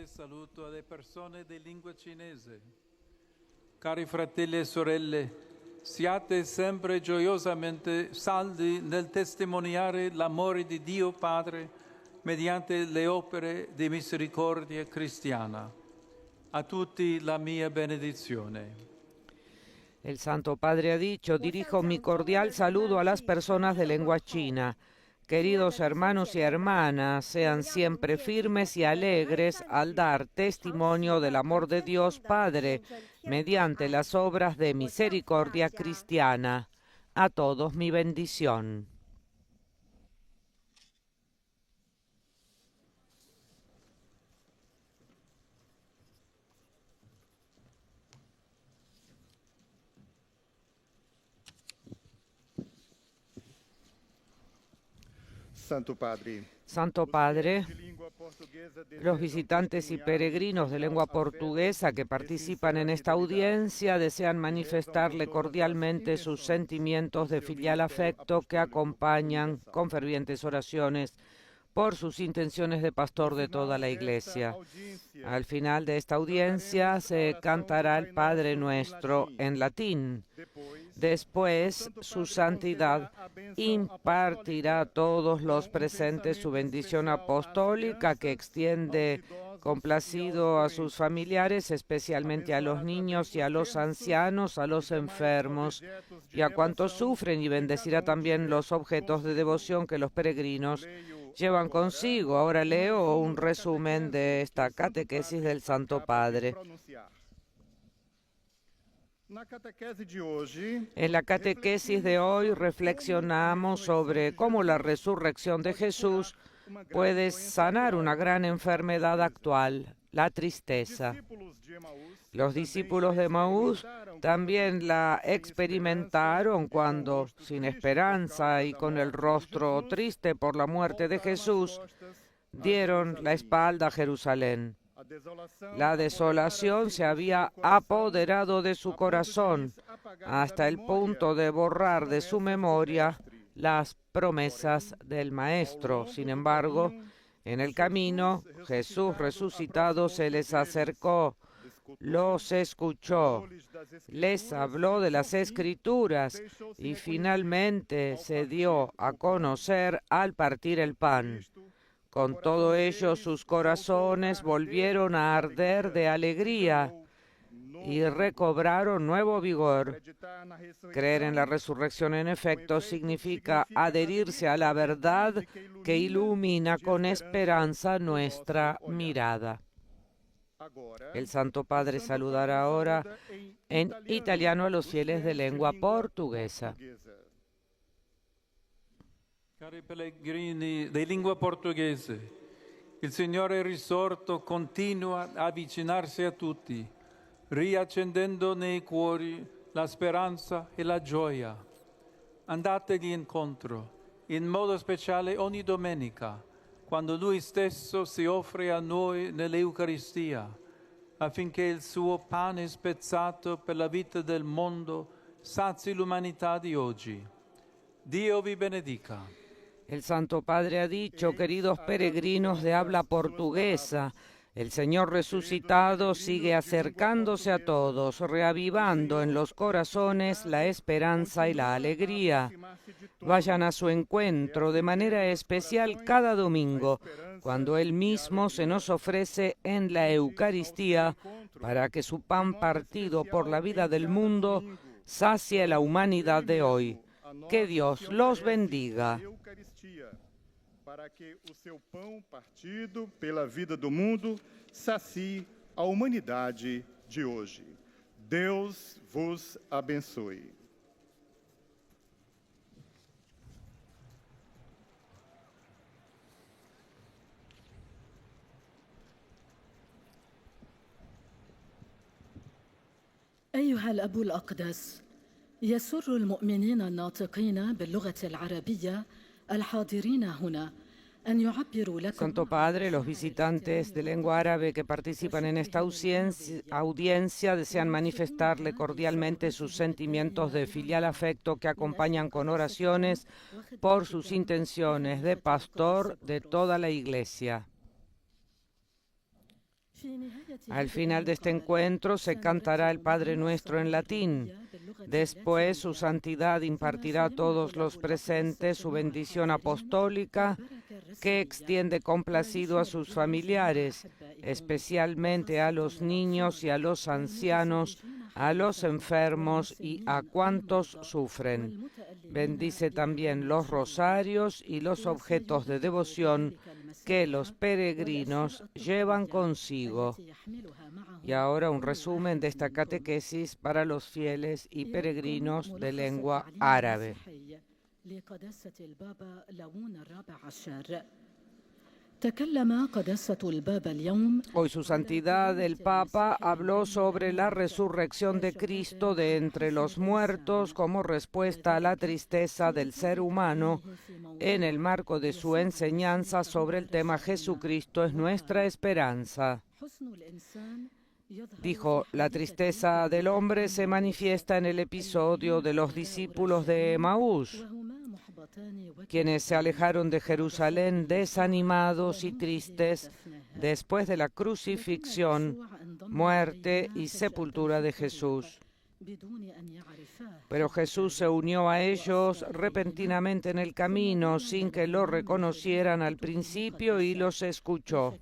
Cari fratelli e sorelle, siate sempre gioiosamente saldi nel testimoniare l'amore di Dio Padre mediante le opere di misericordia cristiana. A tutti la mia benedizione. El Santo Padre ha dicho: dirijo mi cordial saludo a las personas de lengua china. Queridos hermanos y hermanas, sean siempre firmes y alegres al dar testimonio del amor de Dios Padre mediante las obras de misericordia cristiana. A todos mi bendición. Santo Padre, los visitantes y peregrinos de lengua portuguesa que participan en esta audiencia desean manifestarle cordialmente sus sentimientos de filial afecto que acompañan con fervientes oraciones por sus intenciones de pastor de toda la Iglesia. Al final de esta audiencia se cantará el Padre Nuestro en latín. Después, su santidad impartirá a todos los presentes su bendición apostólica que extiende complacido a sus familiares, especialmente a los niños y a los ancianos, a los enfermos y a cuantos sufren, y bendecirá también los objetos de devoción que los peregrinos llevan consigo. Ahora leo un resumen de esta catequesis del Santo Padre. En la catequesis de hoy reflexionamos sobre cómo la resurrección de Jesús puede sanar una gran enfermedad actual, la tristeza. Los discípulos de Emaús también la experimentaron cuando, sin esperanza y con el rostro triste por la muerte de Jesús, dieron la espalda a Jerusalén. La desolación se había apoderado de su corazón hasta el punto de borrar de su memoria las promesas del Maestro. Sin embargo, en el camino, Jesús resucitado se les acercó, los escuchó, les habló de las Escrituras y finalmente se dio a conocer al partir el pan. Con todo ello, sus corazones volvieron a arder de alegría y recobraron nuevo vigor. Creer en la resurrección, en efecto, significa adherirse a la verdad que ilumina con esperanza nuestra mirada. El Santo Padre saludará ahora en italiano a los fieles de lengua portuguesa. Cari pellegrini di lingua portoghese, il Signore è risorto, continua a avvicinarsi a tutti, riaccendendo nei cuori la speranza e la gioia. Andategli incontro, in modo speciale ogni domenica, quando Lui stesso si offre a noi nell'Eucaristia, affinché il suo pane spezzato per la vita del mondo sazi l'umanità di oggi. Dio vi benedica. El Santo Padre ha dicho, queridos peregrinos de habla portuguesa, el Señor resucitado sigue acercándose a todos, reavivando en los corazones la esperanza y la alegría. Vayan a su encuentro de manera especial cada domingo, cuando Él mismo se nos ofrece en la Eucaristía para que su pan partido por la vida del mundo sacie la humanidad de hoy. Que Dios los bendiga. Para que o seu pão partido pela vida do mundo sacie a humanidade de hoje. Deus vos abençoe. أيها الأب الأقدس، يسر المؤمنين الناطقين باللغة العربية الحاضرين هنا أن يعبروا لكم. Santo Padre, los visitantes de lengua árabe que participan en esta audiencia desean manifestarle cordialmente sus sentimientos de filial afecto que acompañan con oraciones por sus intenciones de pastor de toda la Iglesia. Al final de este encuentro se cantará el Padre Nuestro en latín. Después su santidad impartirá a todos los presentes su bendición apostólica que extiende complacido a sus familiares, especialmente a los niños y a los ancianos, a los enfermos y a cuantos sufren. Bendice también los rosarios y los objetos de devoción que los peregrinos llevan consigo. Y ahora un resumen de esta catequesis para los fieles y peregrinos de lengua árabe. Hoy su santidad el Papa habló sobre la resurrección de Cristo de entre los muertos como respuesta a la tristeza del ser humano en el marco de su enseñanza sobre el tema Jesucristo es nuestra esperanza. Dijo, la tristeza del hombre se manifiesta en el episodio de los discípulos de Emaús, quienes se alejaron de Jerusalén desanimados y tristes después de la crucifixión, muerte y sepultura de Jesús. Pero Jesús se unió a ellos repentinamente en el camino sin que lo reconocieran al principio y los escuchó.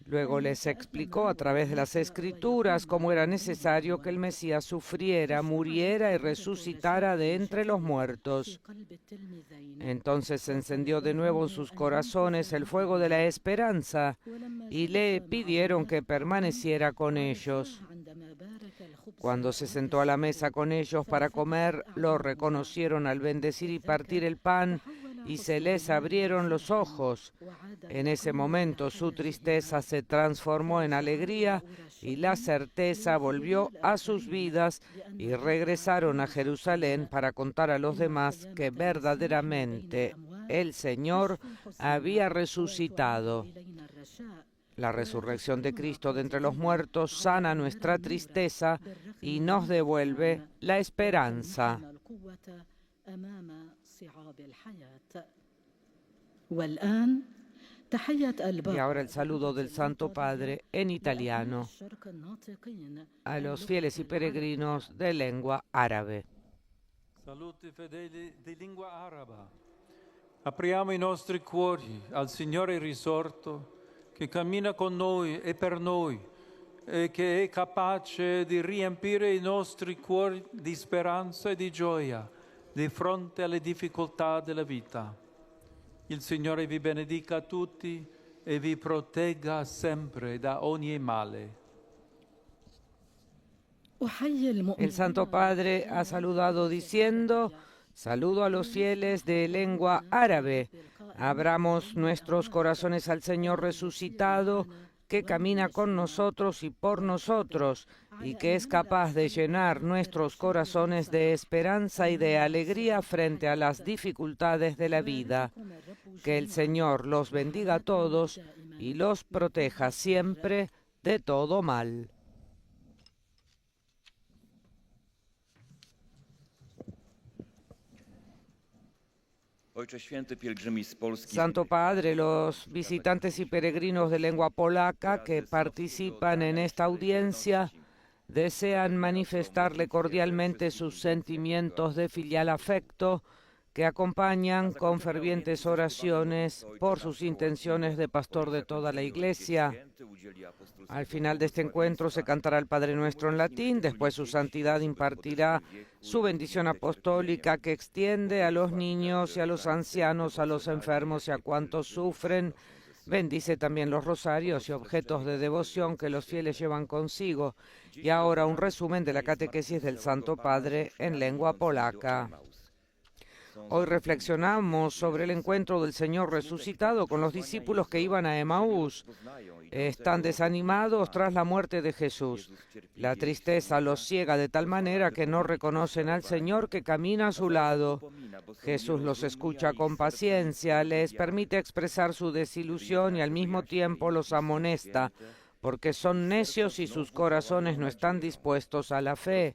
Luego les explicó a través de las Escrituras cómo era necesario que el Mesías sufriera, muriera y resucitara de entre los muertos. Entonces se encendió de nuevo en sus corazones el fuego de la esperanza y le pidieron que permaneciera con ellos. Cuando se sentó a la mesa con ellos para comer, lo reconocieron al bendecir y partir el pan y se les abrieron los ojos. En ese momento su tristeza se transformó en alegría y la certeza volvió a sus vidas y regresaron a Jerusalén para contar a los demás que verdaderamente el Señor había resucitado. La resurrección de Cristo de entre los muertos sana nuestra tristeza y nos devuelve la esperanza. Y ahora el saludo del Santo Padre en italiano a los fieles y peregrinos de lengua árabe. Salute fedeli di lingua araba. Apriamo i nostri cuori al Signore risorto che cammina con noi e per noi e che è capace di riempire i nostri cuori di speranza e di gioia di fronte alle difficoltà della vita. Il Signore vi benedica a tutti, e vi protegga sempre da ogni male. El Santo Padre ha saludado diciendo: saludo a los fieles de lengua árabe. Abramos nuestros corazones al Señor resucitado, que camina con nosotros y por nosotros, y que es capaz de llenar nuestros corazones de esperanza y de alegría frente a las dificultades de la vida. Que el Señor los bendiga a todos y los proteja siempre de todo mal. Santo Padre, los visitantes y peregrinos de lengua polaca que participan en esta audiencia desean manifestarle cordialmente sus sentimientos de filial afecto que acompañan con fervientes oraciones por sus intenciones de pastor de toda la Iglesia. Al final de este encuentro se cantará el Padre Nuestro en latín, después su santidad impartirá su bendición apostólica que extiende a los niños y a los ancianos, a los enfermos y a cuantos sufren. Bendice también los rosarios y objetos de devoción que los fieles llevan consigo. Y ahora un resumen de la catequesis del Santo Padre en lengua polaca. Hoy reflexionamos sobre el encuentro del Señor resucitado con los discípulos que iban a Emaús. Están desanimados tras la muerte de Jesús. La tristeza los ciega de tal manera que no reconocen al Señor que camina a su lado. Jesús los escucha con paciencia, les permite expresar su desilusión y al mismo tiempo los amonesta, porque son necios y sus corazones no están dispuestos a la fe.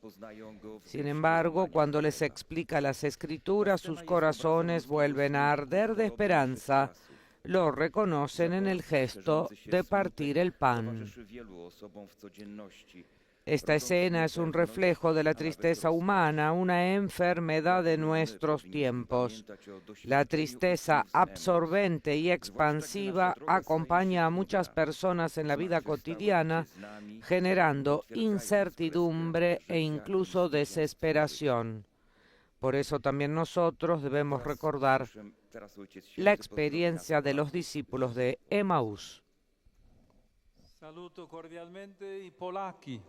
Sin embargo, cuando les explica las Escrituras, sus corazones vuelven a arder de esperanza. Lo reconocen en el gesto de partir el pan. Esta escena es un reflejo de la tristeza humana, una enfermedad de nuestros tiempos. La tristeza absorbente y expansiva acompaña a muchas personas en la vida cotidiana, generando incertidumbre e incluso desesperación. Por eso también nosotros debemos recordar la experiencia de los discípulos de Emaús. Saluto cordialmente i polacchi,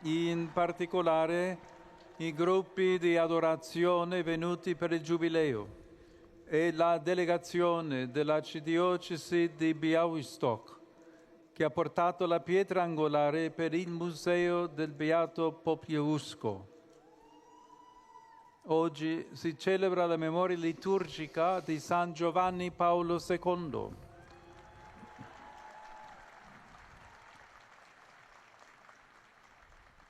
in particolare i gruppi di adorazione venuti per il Giubileo e la delegazione dell'Arcidiocesi di Białystok, che ha portato la pietra angolare per il Museo del Beato Popielusco. Oggi si celebra la memoria liturgica di San Giovanni Paolo II.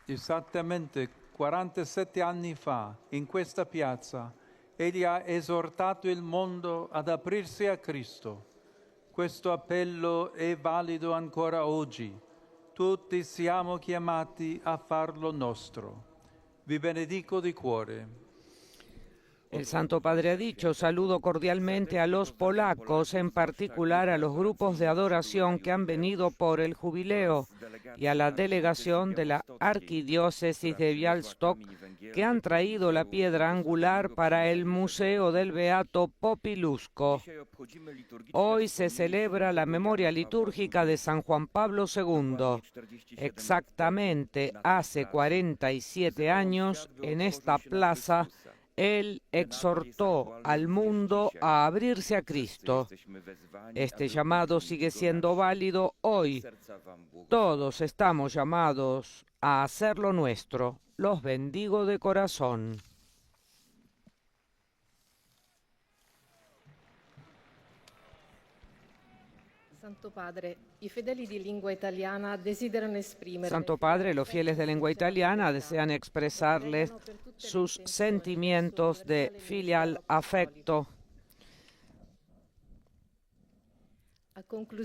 Esattamente 47 anni fa, in questa piazza, egli ha esortato il mondo ad aprirsi a Cristo. Questo appello è valido ancora oggi. Tutti siamo chiamati a farlo nostro. Vi benedico di cuore. El Santo Padre ha dicho: saludo cordialmente a los polacos, en particular a los grupos de adoración que han venido por el jubileo y a la delegación de la Arquidiócesis de Białystok que han traído la piedra angular para el Museo del Beato Popielusco. Hoy se celebra la memoria litúrgica de San Juan Pablo II. Exactamente hace 47 años, en esta plaza, él exhortó al mundo a abrirse a Cristo. Este llamado sigue siendo válido hoy. Todos estamos llamados a hacerlo nuestro. Los bendigo de corazón. Santo Padre, i fedeli di lingua italiana desiderano esprimere. Santo Padre, los fieles de lengua italiana desean expresarles sus sentimientos de filial afecto.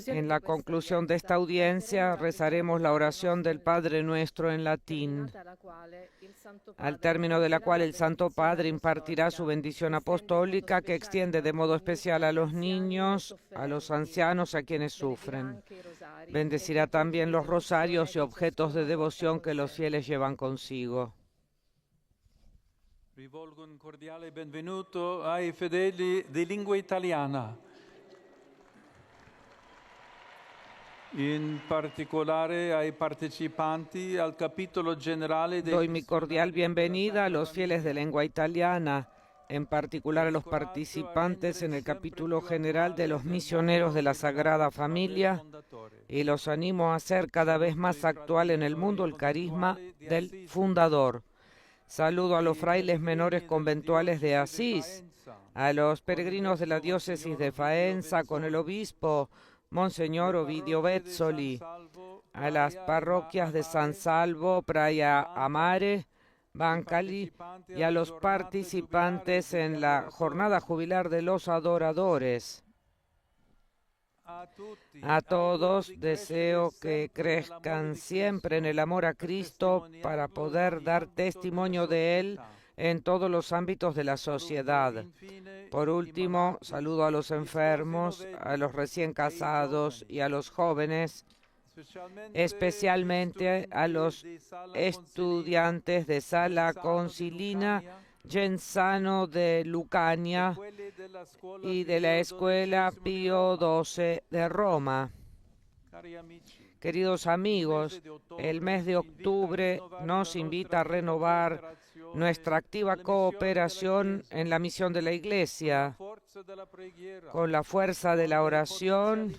En la conclusión de esta audiencia rezaremos la oración del Padre Nuestro en latín, al término de la cual el Santo Padre impartirá su bendición apostólica que extiende de modo especial a los niños, a los ancianos, a quienes sufren. Bendecirá también los rosarios y objetos de devoción que los fieles llevan consigo. Rivolgo un cordiale benvenuto ai fedeli di lingua italiana In particolare ai partecipanti al capitolo generale Doy mi cordial bienvenida a los fieles de lengua italiana, en particular a los participantes en el capítulo general de los misioneros de la Sagrada Familia, y los animo a hacer cada vez más actual en el mundo el carisma del fundador. Saludo a los frailes menores conventuales de Asís, a los peregrinos de la diócesis de Faenza con el obispo Monseñor Ovidio Bezzoli, a las parroquias de San Salvo, Praia Amare, Bancali, y a los participantes en la jornada jubilar de los adoradores. A todos deseo que crezcan siempre en el amor a Cristo para poder dar testimonio de Él en todos los ámbitos de la sociedad. Por último, saludo a los enfermos, a los recién casados y a los jóvenes, especialmente a los estudiantes de Sala Concilina Genzano de Lucania y de la Escuela Pío XII de Roma. Queridos amigos, el mes de octubre nos invita a renovar nuestra activa cooperación en la misión de la Iglesia, con la fuerza de la oración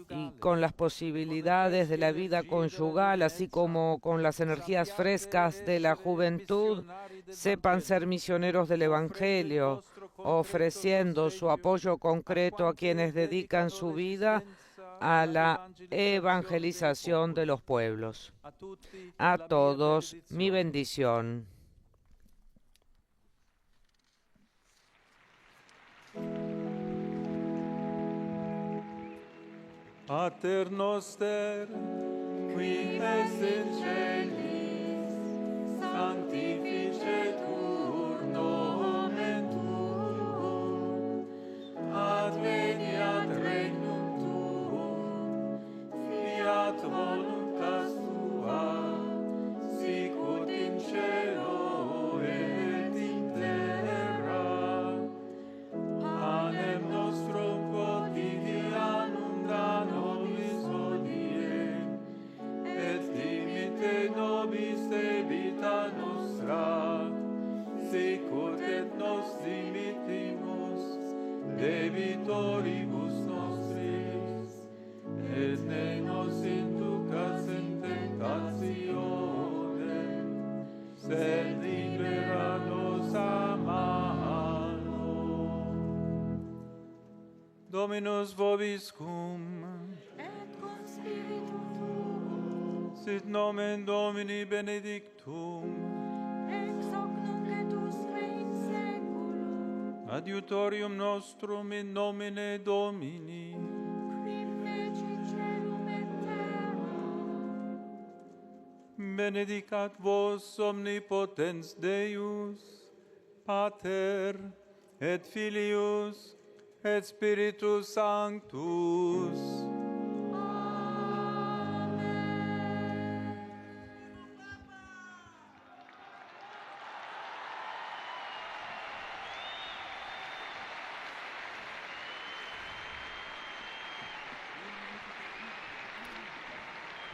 y con las posibilidades de la vida conyugal, así como con las energías frescas de la juventud. Sepan ser misioneros del Evangelio, ofreciendo su apoyo concreto a quienes dedican su vida a la evangelización de los pueblos. A todos, mi bendición. Pater noster, qui es in celis, sanctificetur nomen tuum, adveniat regnum tuum, fiat voluntas tua, sicut in cielo et in terra. Panem nostrum quotidianum da nobis hodie, et dimite nobis debita nostra, sicut et nos dimitimus debitoribus nostris, et ne nos inducas in tentationem, sed libera nos a malo. Dominus vobiscum, Et cum spiritu tuo, sit nomen Domini benedictum, ex hoc nunc et usque in seculum, adiutorium nostrum in nomine Domini, qui fecit celum et terra. benedicat vos omnipotens Deus, Pater et Filius et Spiritus Sanctus.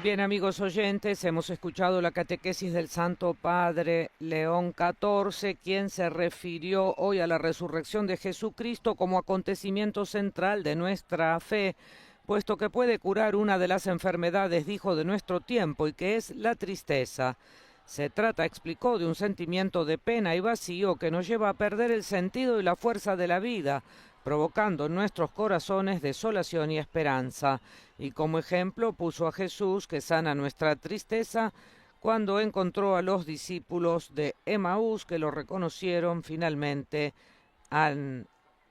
Bien, amigos oyentes, hemos escuchado la catequesis del Santo Padre León XIV, quien se refirió hoy a la resurrección de Jesucristo como acontecimiento central de nuestra fe, puesto que puede curar una de las enfermedades, dijo, de nuestro tiempo, y que es la tristeza. Se trata, explicó, de un sentimiento de pena y vacío que nos lleva a perder el sentido y la fuerza de la vida, provocando en nuestros corazones desolación y esperanza. Y como ejemplo puso a Jesús, que sana nuestra tristeza, cuando encontró a los discípulos de Emaús, que lo reconocieron finalmente en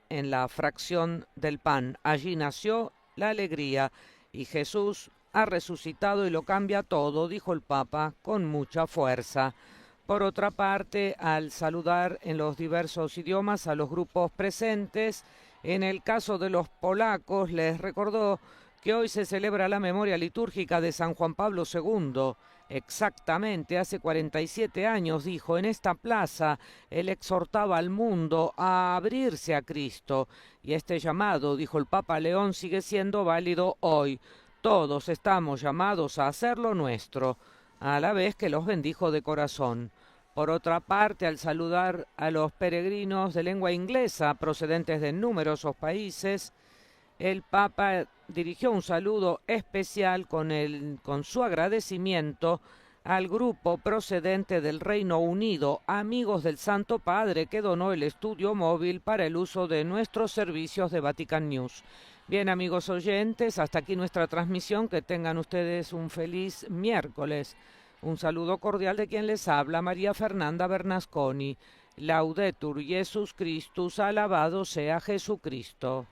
la fracción del pan. Allí nació la alegría, y Jesús ha resucitado y lo cambia todo, dijo el Papa con mucha fuerza. Por otra parte, al saludar en los diversos idiomas a los grupos presentes, en el caso de los polacos, les recordó que hoy se celebra la memoria litúrgica de San Juan Pablo II. Exactamente hace 47 años, dijo, en esta plaza él exhortaba al mundo a abrirse a Cristo. Y este llamado, dijo el Papa León, sigue siendo válido hoy. Todos estamos llamados a hacer lo nuestro, a la vez que los bendijo de corazón. Por otra parte, al saludar a los peregrinos de lengua inglesa procedentes de numerosos países, el Papa dirigió un saludo especial con su agradecimiento al grupo procedente del Reino Unido, Amigos del Santo Padre, que donó el estudio móvil para el uso de nuestros servicios de Vatican News. Bien, amigos oyentes, hasta aquí nuestra transmisión. Que tengan ustedes un feliz miércoles. Un saludo cordial de quien les habla, María Fernanda Bernasconi. Laudetur Jesus Christus, alabado sea Jesucristo.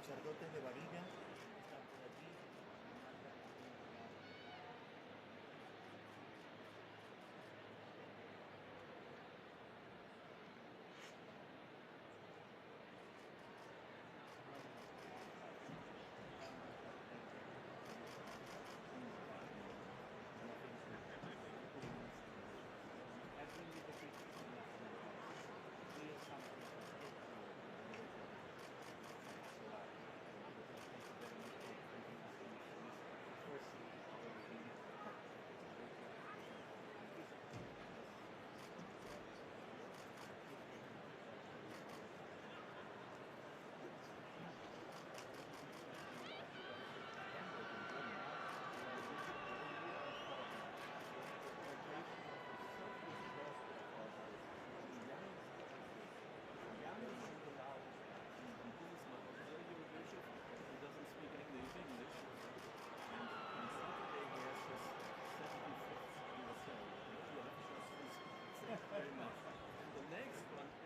sacerdotes de Varillas están por aquí. The next one